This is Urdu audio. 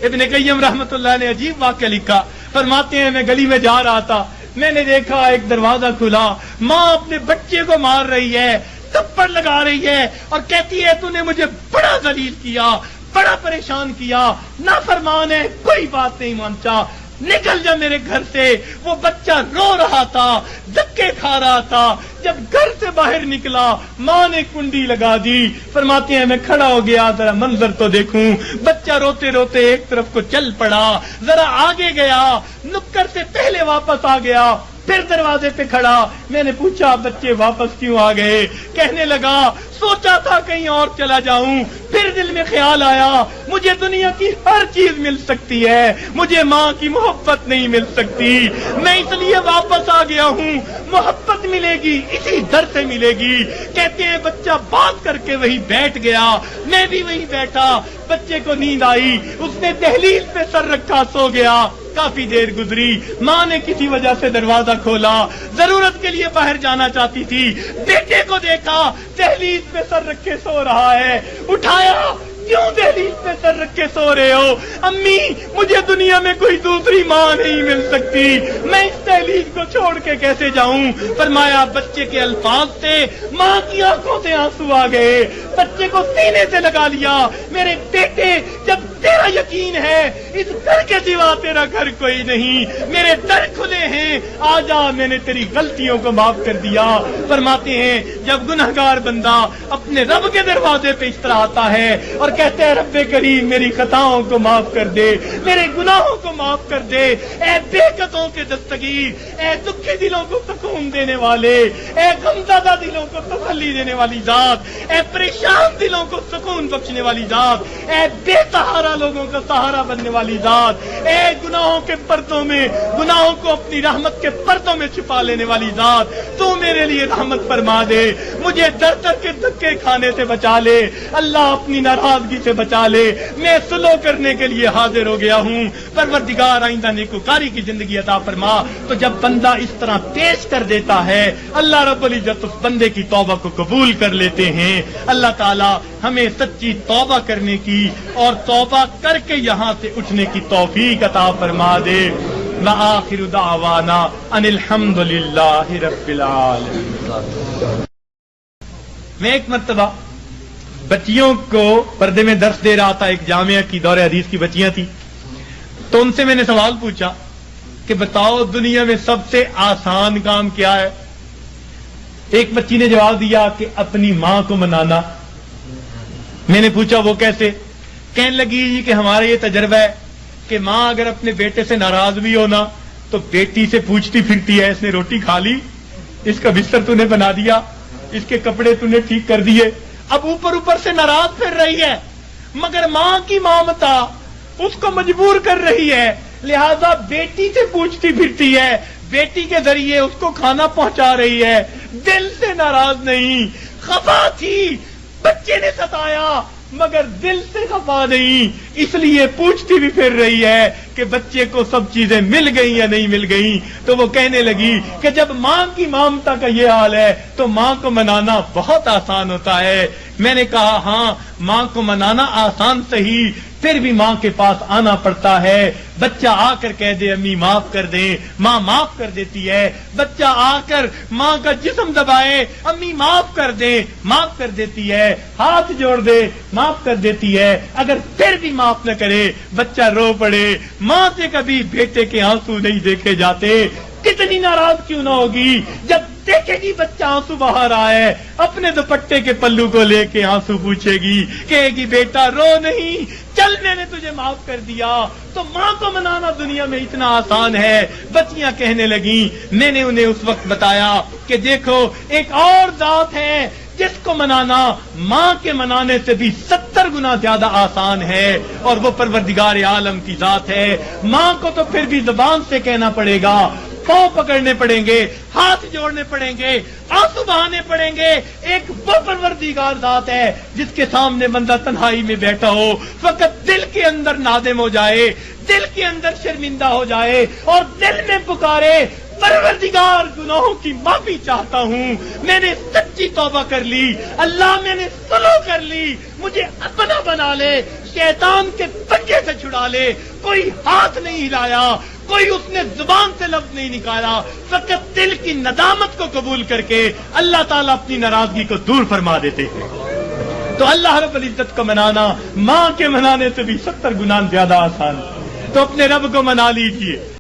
ابن قیم رحمۃ اللہ نے عجیب واقعہ لکھا، فرماتے ہیں میں گلی میں جا رہا تھا، میں نے دیکھا ایک دروازہ کھلا، ماں اپنے بچے کو مار رہی ہے، تھپڑ لگا رہی ہے اور کہتی ہے تو نے مجھے بڑا ذلیل کیا، بڑا پریشان کیا، نافرمان ہے، کوئی بات نہیں مانتا، نکل جا میرے گھر سے۔ وہ بچہ رو رہا تھا، دھکے کھا رہا تھا، جب گھر سے باہر نکلا ماں نے کنڈی لگا دی۔ فرماتے ہیں میں کھڑا ہو گیا ذرا منظر تو دیکھوں، بچہ روتے روتے ایک طرف کو چل پڑا، ذرا آگے گیا، نکڑ سے پہلے واپس آ گیا، پھر دروازے پہ کھڑا، میں نے پوچھا بچے واپس کیوں آ گئے؟ کہنے لگا سوچا تھا کہیں اور چلا جاؤں، پھر دل میں خیال آیا مجھے دنیا کی ہر چیز مل سکتی ہے، مجھے ماں کی محبت نہیں مل سکتی، میں اس لیے واپس آ گیا ہوں، محبت ملے گی اسی در سے ملے گی۔ کہتے ہیں بچہ بات کر کے وہی بیٹھ گیا، میں بھی وہی بیٹھا، بچے کو نیند آئی، اس نے دہلیز پہ سر رکھا سو گیا۔ کافی دیر گزری، ماں نے کسی وجہ سے دروازہ کھولا، ضرورت کے لیے باہر جانا چاہتی تھی، بیٹے کو دیکھا دہلیز پہ سر رکھے سو رہا ہے، اٹھایا، کیوں دہلیز پہ سر رکھے سو رہے ہو؟ امی مجھے دنیا میں کوئی دوسری ماں نہیں مل سکتی، میں اس دہلیز کو چھوڑ کے کیسے جاؤں؟ فرمایا بچے کے الفاظ سے ماں کی آنکھوں سے آنسو آ گئے، بچے کو سینے سے لگا لیا، میرے بیٹے جب تیرا یقین ہے اس گھر کے سوا تیرا گھر کوئی نہیں، میرے در کھلے ہیں، آ جا، میں نے تیری غلطیوں کو معاف کر دیا۔ فرماتے ہیں جب گنہگار بندہ اپنے رب کے دروازے پہ اس طرح آتا ہے اور کہتے ہیں رب کریم میری خطاؤں کو معاف کر دے، میرے گناہوں کو معاف کر دے، اے بے قطعوں کے دستگیر، اے دکھی دلوں کو سکون دینے والے، اے غمزدہ دلوں کو تسلی دینے والی ذات، اے پریشان دلوں کو سکون بخشنے والی ذات، اے بے سہارا لوگوں کا سہارا بننے والی ذات، اے گناہوں کے پردوں میں، گناہوں کو اپنی رحمت کے پردوں میں چھپا لینے والی ذات، تو میرے لیے رحمت فرما دے، مجھے در در کے دھکے کھانے سے بچا لے، اللہ اپنی ناراضگی سے بچا لے، میں سلو کرنے کے لیے حاضر ہو گیا ہوں، پروردگار آئندہ نیکوکاری کی زندگی عطا فرما۔ تو جب بندہ اس طرح پیش کر دیتا ہے اللہ رب العزت اس بندے کی توبہ کو قبول کر لیتے ہیں۔ اللہ تعالی ہمیں سچی توبہ کرنے کی اور توبہ کر کے یہاں سے اٹھنے کی توفیق عطا فرما دے۔ وآخر دعوانا ان الحمد للہ رب العالمین۔ میں ایک مرتبہ بچیوں کو پردے میں درس دے رہا تھا، ایک جامعہ کی دور حدیث کی بچیاں تھیں، تو ان سے میں نے سوال پوچھا کہ بتاؤ دنیا میں سب سے آسان کام کیا ہے؟ ایک بچی نے جواب دیا کہ اپنی ماں کو منانا۔ میں نے پوچھا وہ کیسے؟ کہنے لگی کہ ہمارا یہ تجربہ ہے کہ ماں اگر اپنے بیٹے سے ناراض بھی ہونا تو بیٹی سے پوچھتی پھرتی ہے اس نے روٹی کھا لی، اس کا بستر تو نے بنا دیا، اس کے کپڑے تو نے ٹھیک کر دیے، اب اوپر اوپر سے ناراض پھر رہی ہے، مگر ماں کی ممتا اس کو مجبور کر رہی ہے، لہذا بیٹی سے پوچھتی پھرتی ہے، بیٹی کے ذریعے اس کو کھانا پہنچا رہی ہے، دل سے ناراض نہیں، خفا تھی، بچے نے ستایا مگر دل سے خفا نہیں، اس لیے پوچھتی بھی پھر رہی ہے کہ بچے کو سب چیزیں مل گئیں یا نہیں مل گئیں۔ تو وہ کہنے لگی کہ جب ماں کی ممتا کا یہ حال ہے تو ماں کو منانا بہت آسان ہوتا ہے۔ میں نے کہا ہاں ماں کو منانا آسان صحیح، پھر بھی ماں کے پاس آنا پڑتا ہے، بچہ آ کر کہہ دے امی معاف کر دیں، ماں معاف کر دیتی ہے، بچہ آ کر ماں کا جسم دبائے امی معاف کر دیں، معاف کر دیتی ہے، ہاتھ جوڑ دے معاف کر دیتی ہے، اگر پھر بھی معاف نہ کرے بچہ رو پڑے، ماں سے کبھی بیٹے کے آنسو نہیں دیکھے جاتے، کتنی ناراض کیوں نہ ہوگی جب دیکھے گی بچہ آنسو بہا رہا ہے، اپنے دوپٹے کے پلو کو لے کے آنسو پوچھے گی، کہے گی بیٹا رو نہیں، چل میں نے تجھے معاف کر دیا۔ تو ماں کو منانا دنیا میں اتنا آسان ہے۔ بچیاں کہنے لگیں، میں نے انہیں اس وقت بتایا کہ دیکھو ایک اور ذات ہے جس کو منانا ماں کے منانے سے بھی 70 گنا زیادہ آسان ہے، اور وہ پروردگار عالم کی ذات ہے۔ ماں کو تو پھر بھی زبان سے کہنا پڑے گا، پاؤں پکڑنے پڑیں گے، ہاتھ جوڑنے پڑیں گے، آنسو بہانے پڑیں گے، ایک وہ پروردگار ذات ہے جس کے سامنے بندہ تنہائی میں بیٹھا ہو، فقط دل کے اندر نادم ہو جائے، دل کے اندر شرمندہ ہو جائے اور دل میں پکارے پروردگار گناہوں کی معافی چاہتا ہوں، میں نے سچی توبہ کر لی، اللہ میں نے سلو کر لی، مجھے اپنا بنا لے، شیطان کے پنجے سے چھڑا لے، کوئی ہاتھ نہیں ہلایا، کوئی اس نے زبان سے لفظ نہیں نکالا، فقط دل کی ندامت کو قبول کر کے اللہ تعالیٰ اپنی ناراضگی کو دور فرما دیتے ہیں۔ تو اللہ رب العزت کو منانا ماں کے منانے سے بھی 70 گنا زیادہ آسان ہے، تو اپنے رب کو منا لیجئے۔